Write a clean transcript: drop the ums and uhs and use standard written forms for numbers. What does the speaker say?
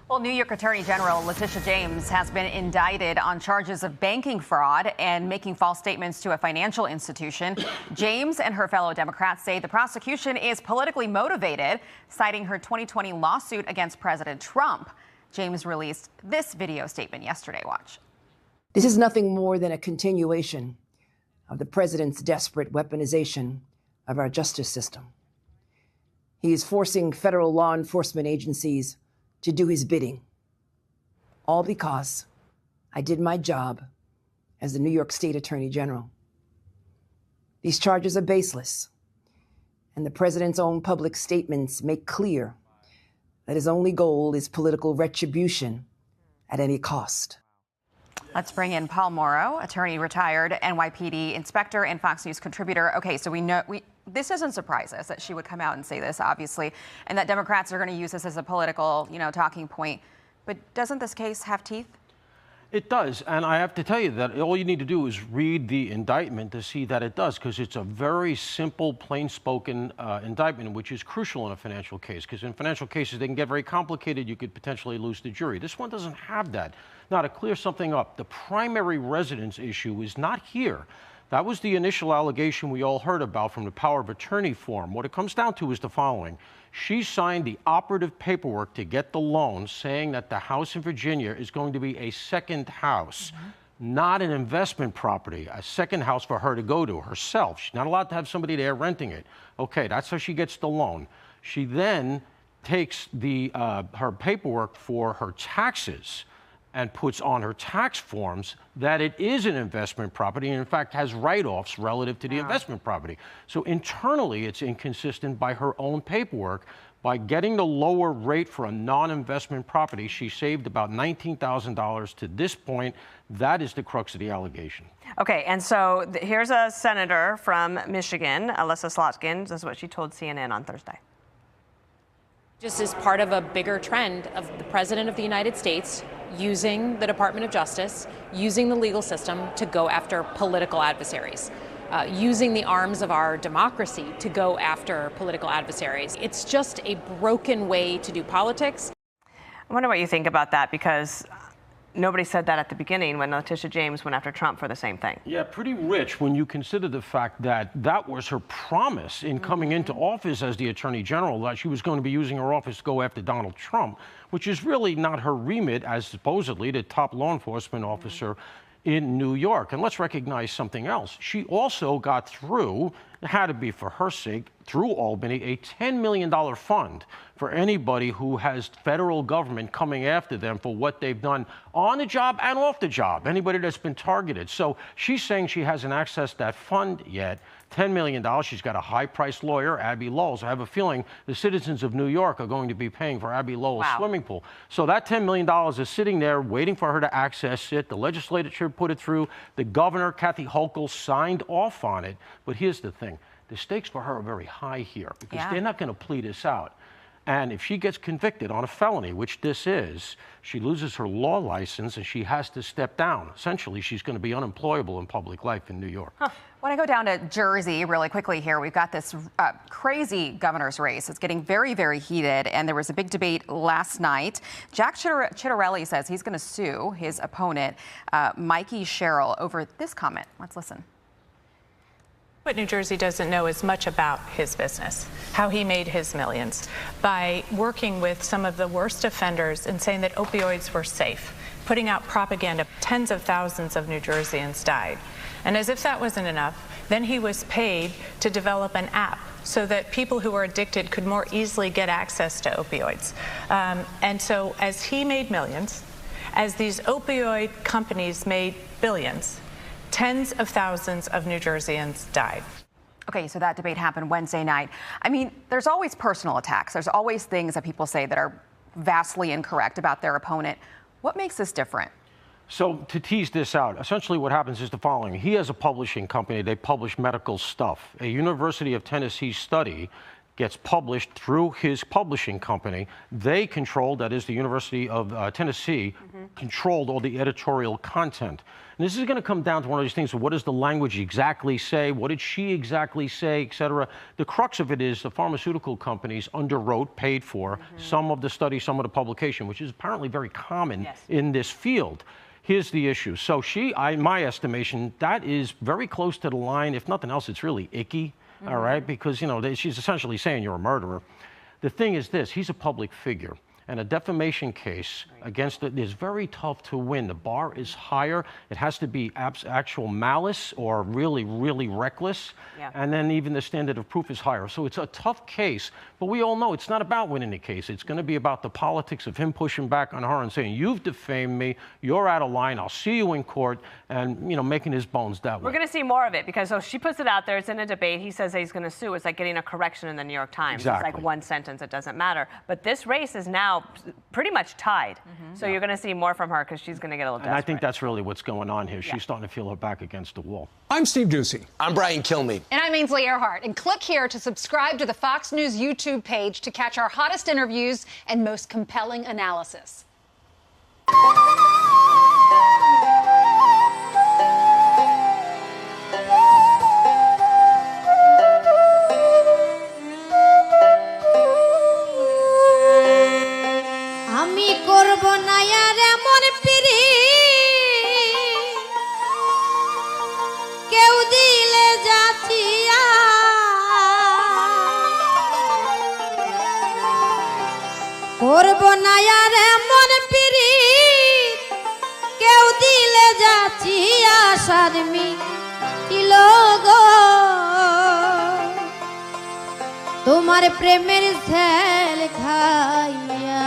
Well, New York Attorney General Letitia James has been indicted on charges of banking fraud and making false statements to a financial institution. James and her fellow Democrats say the prosecution is politically motivated, citing her 2020 lawsuit against President Trump. James released this video statement yesterday. Watch. This is nothing more than a continuation of the president's desperate weaponization of our justice system. He is forcing federal law enforcement agencies to do his bidding, all because I did my job as the New York State Attorney General. These charges are baseless, and the president's own public statements make clear that his only goal is political retribution at any cost. Let's bring in Paul Morrow, attorney, retired NYPD inspector and Fox News contributor. Okay, so we know this doesn't surprise us that she would come out and say this, obviously, and that Democrats are going to use this as a political, talking point. But doesn't this case have teeth? It does, and I have to tell you that all you need to do is read the indictment to see that it does, because it's a very simple, plain-spoken indictment, which is crucial in a financial case, because in financial cases, they can get very complicated. You could potentially lose the jury. This one doesn't have that. Now, to clear something up, the primary residence issue is not here. That was the initial allegation we all heard about from the power of attorney form. What it comes down to is the following. She signed the operative paperwork to get the loan, saying that the house in Virginia is going to be a second house, not an investment property, a second house for her to go to herself. She's not allowed to have somebody there renting it. Okay, that's how she gets the loan. She then takes her paperwork for her taxes and puts on her tax forms that it is an investment property and, in fact, has write-offs relative to the investment property. So internally, it's inconsistent by her own paperwork. By getting the lower rate for a non-investment property, she saved about $19,000 to this point. That is the crux of the allegation. Okay, and so here's a senator from Michigan, Alyssa Slotkin. This is what she told CNN on Thursday. Just as part of a bigger trend of the President of the United States using the Department of Justice, using the legal system to go after political adversaries, using the arms of our democracy to go after political adversaries. It's just a broken way to do politics. I wonder what you think about that, because nobody said that at the beginning when Letitia James went after Trump for the same thing. Yeah, pretty rich when you consider the fact that that was her promise in coming into office as the Attorney General, that she was going to be using her office to go after Donald Trump, which is really not her remit as supposedly the top law enforcement officer in New York. And let's recognize something else. She also got through, it had to be for her sake, through Albany, a $10 million fund for anybody who has federal government coming after them for what they've done on the job and off the job, anybody that's been targeted. So she's saying she hasn't accessed that fund yet. $10 million. She's got a high-priced lawyer, Abby Lowell's. I have a feeling the citizens of New York are going to be paying for Abby Lowell's swimming pool. So that $10 million is sitting there waiting for her to access it. The legislature put it through. The governor, Kathy Hochul, signed off on it. But here's the thing. The stakes for her are very high here, because they're not going to plead this out. And if she gets convicted on a felony, which this is, she loses her law license and she has to step down. Essentially, she's going to be unemployable in public life in New York. When I go down to Jersey really quickly here, we've got this crazy governor's race. It's getting very, very heated, and there was a big debate last night. Jack Ciattarelli says he's going to sue his opponent, Mikey Sherrill, over this comment. Let's listen. What New Jersey doesn't know is much about his business, how he made his millions, by working with some of the worst offenders and saying that opioids were safe, putting out propaganda. Tens of thousands of New Jerseyans died. And as if that wasn't enough, then he was paid to develop an app so that people who were addicted could more easily get access to opioids. And so as he made millions, as these opioid companies made billions, tens of thousands of New Jerseyans died. Okay, so that debate happened Wednesday night. I mean, there's always personal attacks. There's always things that people say that are vastly incorrect about their opponent. What makes this different? So to tease this out, essentially what happens is the following. He has a publishing company. They publish medical stuff. A University of Tennessee study gets published through his publishing company. They controlled, that is the University of Tennessee, controlled all the editorial content. And this is going to come down to one of these things of what does the language exactly say, what did she exactly say, et cetera. The crux of it is the pharmaceutical companies underwrote, paid for some of the study, some of the publication, which is apparently very common in this field. Here's the issue. So my estimation, that is very close to the line. If nothing else, it's really icky. All right, because, you know, she's essentially saying you're a murderer. The thing is this, he's a public figure, and a defamation case against it is very tough to win. The bar is higher. It has to be actual malice or really, really reckless, and then even the standard of proof is higher. So it's a tough case, but we all know it's not about winning the case. It's going to be about the politics of him pushing back on her and saying, you've defamed me, you're out of line, I'll see you in court, and, you know, making his bones that way. We're going to see more of it because she puts it out there, it's in a debate, he says that he's going to sue. It's like getting a correction in the New York Times. Exactly. It's like one sentence, it doesn't matter. But this race is now pretty much tied. So you're going to see more from her because she's going to get a little desperate. And I think that's really what's going on here. She's starting to feel her back against the wall. I'm Steve Doocy. I'm Brian Kilmeade. And I'm Ainsley Earhart. And click here to subscribe to the Fox News YouTube page to catch our hottest interviews and most compelling analysis. আমি করব না আর এমন পিরি কেউ দিলে যাচিয়া করব না আর এমন পিরি কেউ দিলে যাচিয়া শারমি গো তোমার প্রেমের ঝাল খাইয়া